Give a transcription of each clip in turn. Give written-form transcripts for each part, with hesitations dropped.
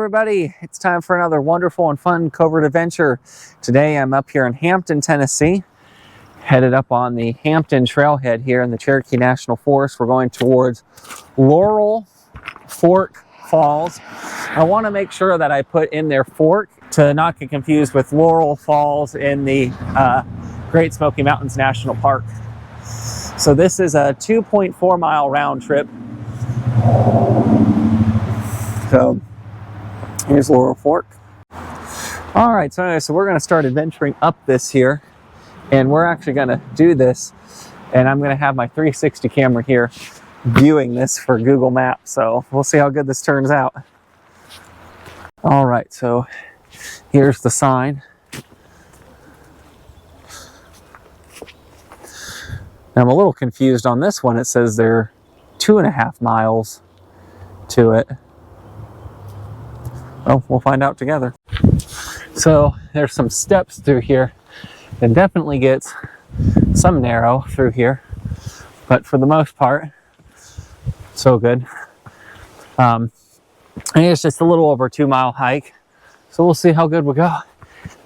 everybody, it's time for another wonderful and fun covert adventure. Today I'm up here in Hampton, Tennessee, headed up on the Hampton Trailhead here in the Cherokee National Forest. We're going towards Laurel Fork Falls. I want to make sure that I put in there fork to not get confused with Laurel Falls in the Great Smoky Mountains National Park. So this is a 2.4 mile round trip. So here's Laurel Fork. All right, so anyway, so we're going to start adventuring up this here, and we're actually going to do this, and I'm going to have my 360 camera here viewing this for Google Maps, so we'll see how good this turns out. All right, so here's the sign. Now, I'm a little confused on this one. It says they're 2.5 miles to it. Well, we'll find out together. So there's some steps through here. It definitely gets some narrow through here, but for the most part, so good. I think it's just a little over a 2-mile hike, so we'll see how good we go.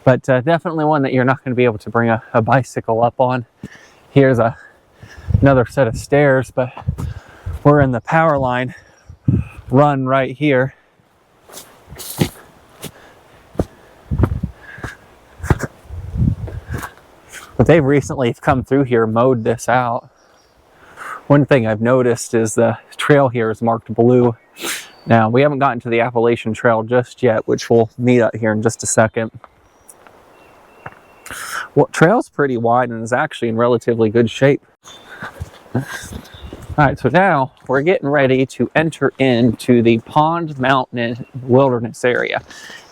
But definitely one that you're not going to be able to bring a bicycle up on. Here's another set of stairs, but we're in the power line run right here. But they've recently come through here, mowed this out. One thing I've noticed is the trail here is marked blue. Now, we haven't gotten to the Appalachian Trail just yet, which we'll meet up here in just a second. Well, trail's pretty wide and is actually in relatively good shape. All right, so now we're getting ready to enter into the Pond Mountain Wilderness area.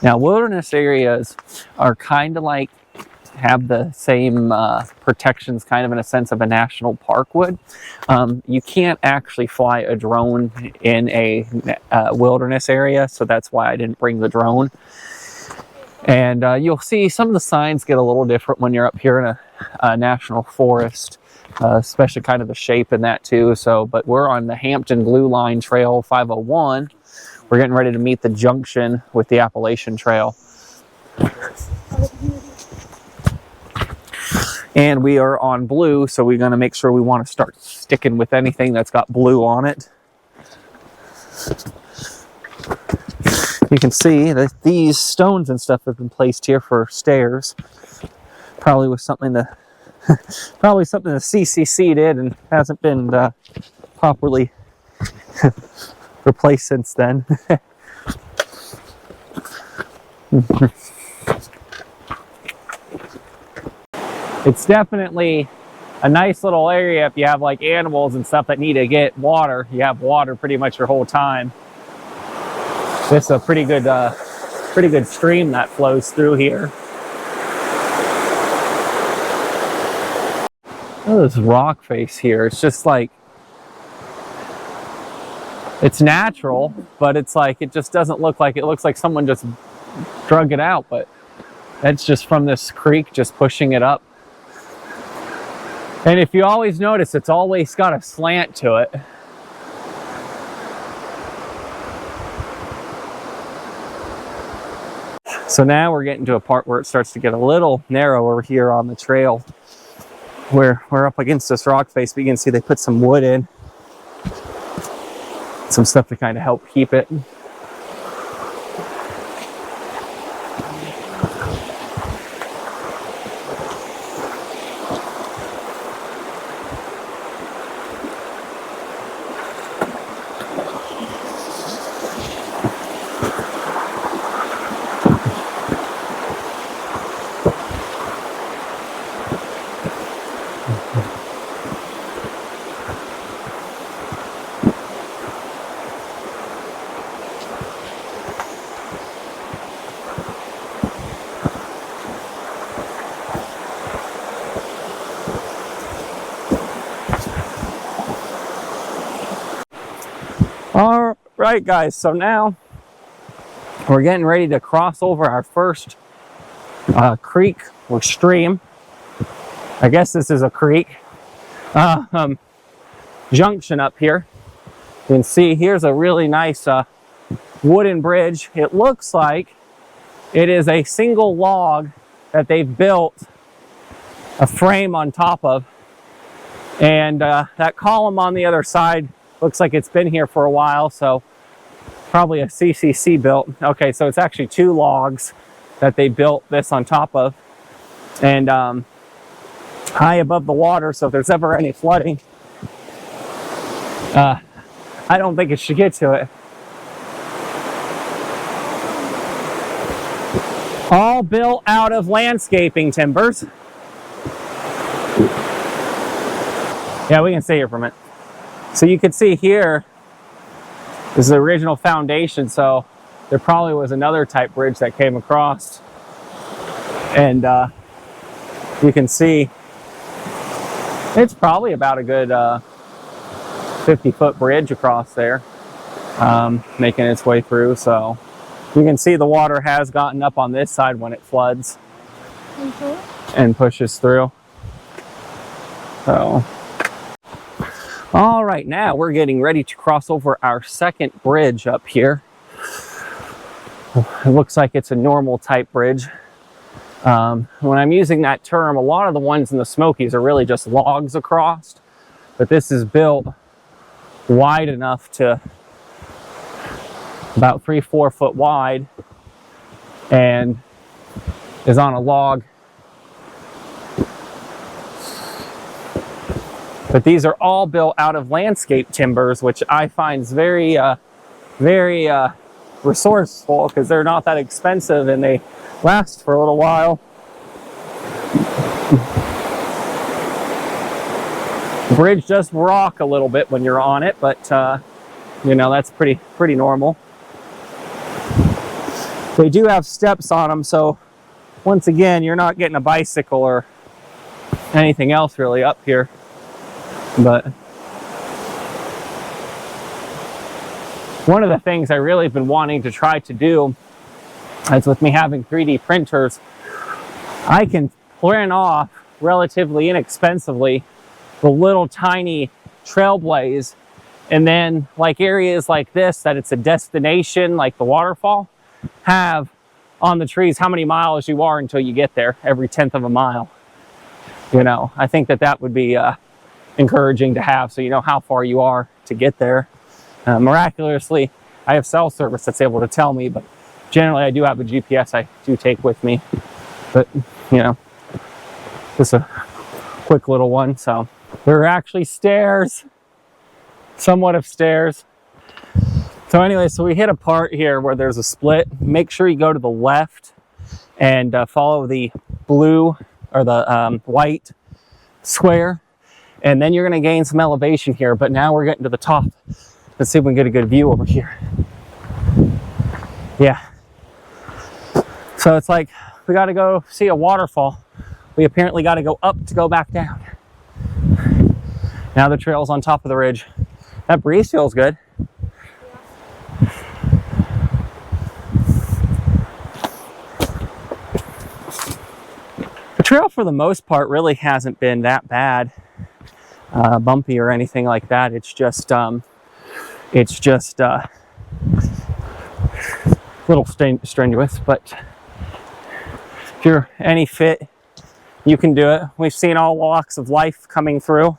Now, wilderness areas are kind of like, have the same protections kind of in a sense of a national park would. You can't actually fly a drone in a wilderness area, so that's why I didn't bring the drone. And you'll see some of the signs get a little different when you're up here in a national forest, especially kind of the shape in that too. So, but we're on the Hampton Blueline Trail 501. We're getting ready to meet the junction with the Appalachian Trail. And we are on blue, so we're going to make sure we want to start sticking with anything that's got blue on it. You can see that these stones and stuff have been placed here for stairs. Probably was something the CCC did and hasn't been properly replaced since then. It's definitely a nice little area if you have like animals and stuff that need to get water. You have water pretty much your whole time. This is a pretty good stream that flows through here. Oh, this rock face here. It's just like, it's natural, but it's like, it just doesn't look like, it looks like someone just drug it out, but that's just from this creek just pushing it up. And if you always notice, it's always got a slant to it. So now we're getting to a part where it starts to get a little narrower here on the trail. We're up against this rock face, but you can see they put some wood in. Some stuff to kind of help keep it. All right, guys, so now we're getting ready to cross over our first creek or stream. I guess this is a creek. junction up here. You can see here's a really nice wooden bridge. It looks like it is a single log that they've built a frame on top of. And that column on the other side looks like it's been here for a while, so probably a CCC built. Okay, so it's actually 2 logs that they built this on top of. And high above the water, so if there's ever any flooding, I don't think it should get to it. All built out of landscaping timbers. Yeah, we can stay here for a minute. So you can see here, this is the original foundation, so there probably was another type bridge that came across. And you can see it's probably about a good 50-foot bridge across there, making its way through. So you can see the water has gotten up on this side when it floods and pushes through. So, all right, now we're getting ready to cross over our second bridge up here. It looks like it's a normal type bridge. When I'm using that term, a lot of the ones in the Smokies are really just logs across, but this is built wide enough to about 3-4 foot wide and is on a log. But these are all built out of landscape timbers, which I find is very resourceful, because they're not that expensive and they last for a little while. The bridge does rock a little bit when you're on it, but you know, that's pretty normal. They do have steps on them, so once again, you're not getting a bicycle or anything else really up here. But one of the things I really have been wanting to try to do is, with me having 3D printers, I can print off relatively inexpensively the little tiny trailblaze, and then like areas like this that it's a destination, like the waterfall, have on the trees how many miles you are until you get there, every 1/10 of a mile. You know, I think that would be encouraging to have, so you know how far you are to get there. Miraculously, I have cell service that's able to tell me, but generally I do have a GPS I do take with me. But, you know, just a quick little one. So there are actually stairs, somewhat of stairs. So anyway, so we hit a part here where there's a split. Make sure you go to the left and follow the blue or the white square, and then you're going to gain some elevation here. But now we're getting to the top. Let's see if we can get a good view over here. Yeah. So it's like we got to go see a waterfall. We apparently got to go up to go back down. Now the trail's on top of the ridge. That breeze feels good. The trail for the most part really hasn't been that bad, bumpy or anything like that. It's just a little strenuous, but if you're any fit, you can do it. We've seen all walks of life coming through.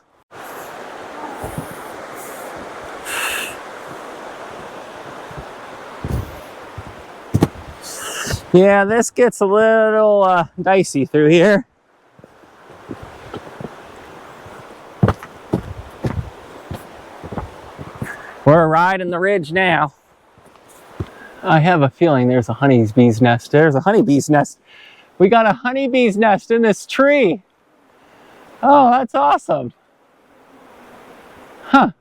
Yeah, this gets a little dicey through here. We're riding the ridge now. I have a feeling there's a honeybee's nest. There's a honeybee's nest. We got a honeybee's nest in this tree. Oh, that's awesome. Huh.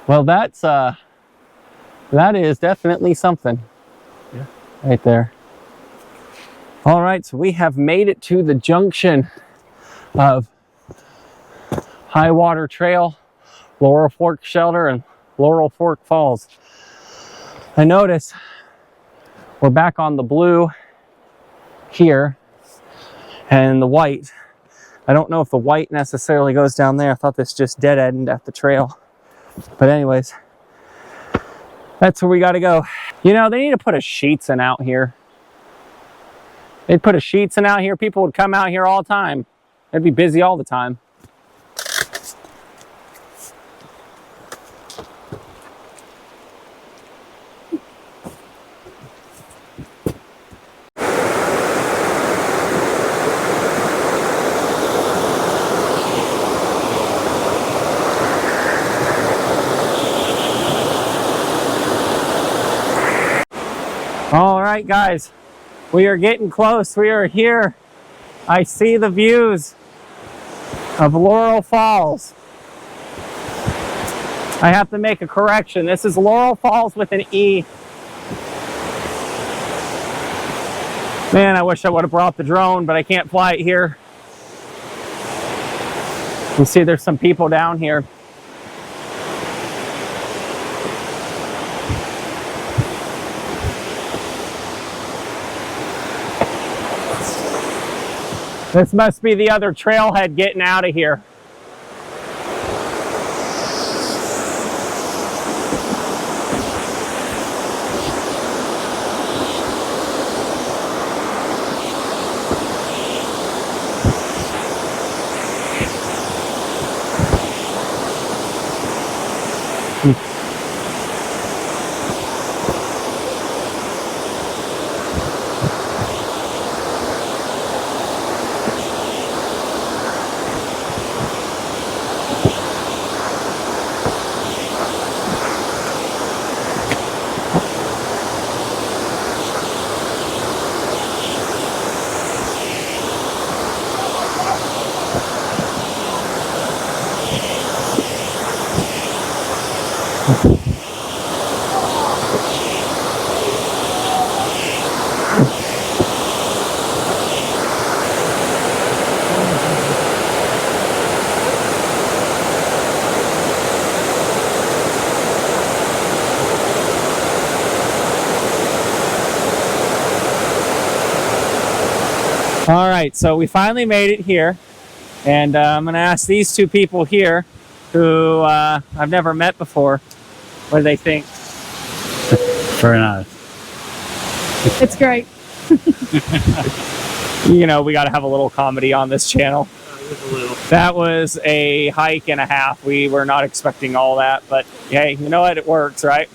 Well, that is definitely something. Yeah. Right there. All right, so we have made it to the junction of High Water Trail, Laurel Fork Shelter, and Laurel Fork Falls. I notice we're back on the blue here and the white. I don't know if the white necessarily goes down there. I thought this just dead-ended at the trail. But anyways, That's where we got to go. You know, they need to put a sheets in out here. They'd put a sheets in out here. People would come out here all the time. It'd be busy all the time. All right, guys, we are getting close. We are here. I see the views of Laurel Falls. I have to make a correction. This is Laurel Falls with an E. Man, I wish I would have brought the drone, but I can't fly it here. You see there's some people down here. This must be the other trailhead getting out of here. All right, so we finally made it here, and I'm going to ask these two people here who I've never met before, what do they think? Very nice. It's great. You know, we got to have a little comedy on this channel. That was a hike and a half. We were not expecting all that, but hey, you know what? It works, right?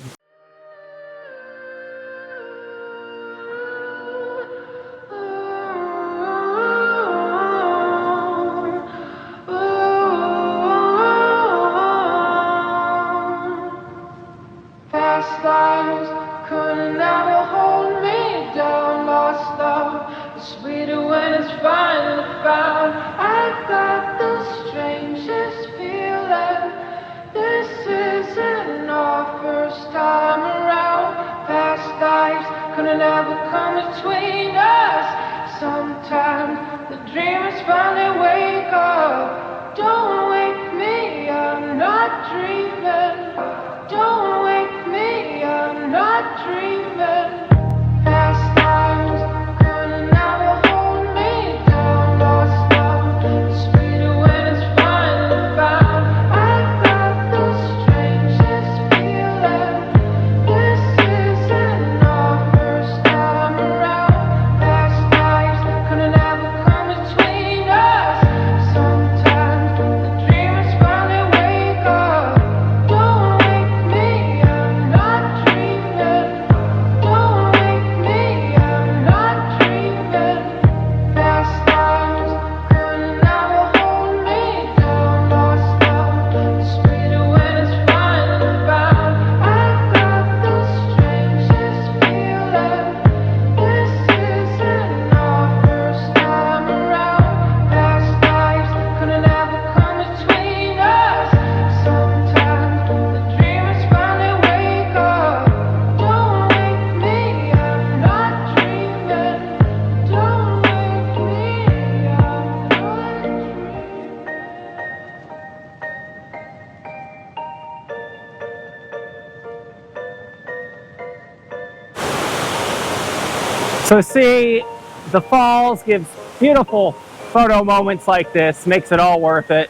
So see, the falls gives beautiful photo moments like this, makes it all worth it.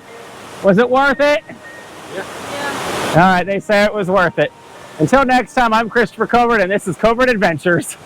Was it worth it? Yeah. All right, they say it was worth it. Until next time, I'm Christopher Covert, and this is Covert Adventures.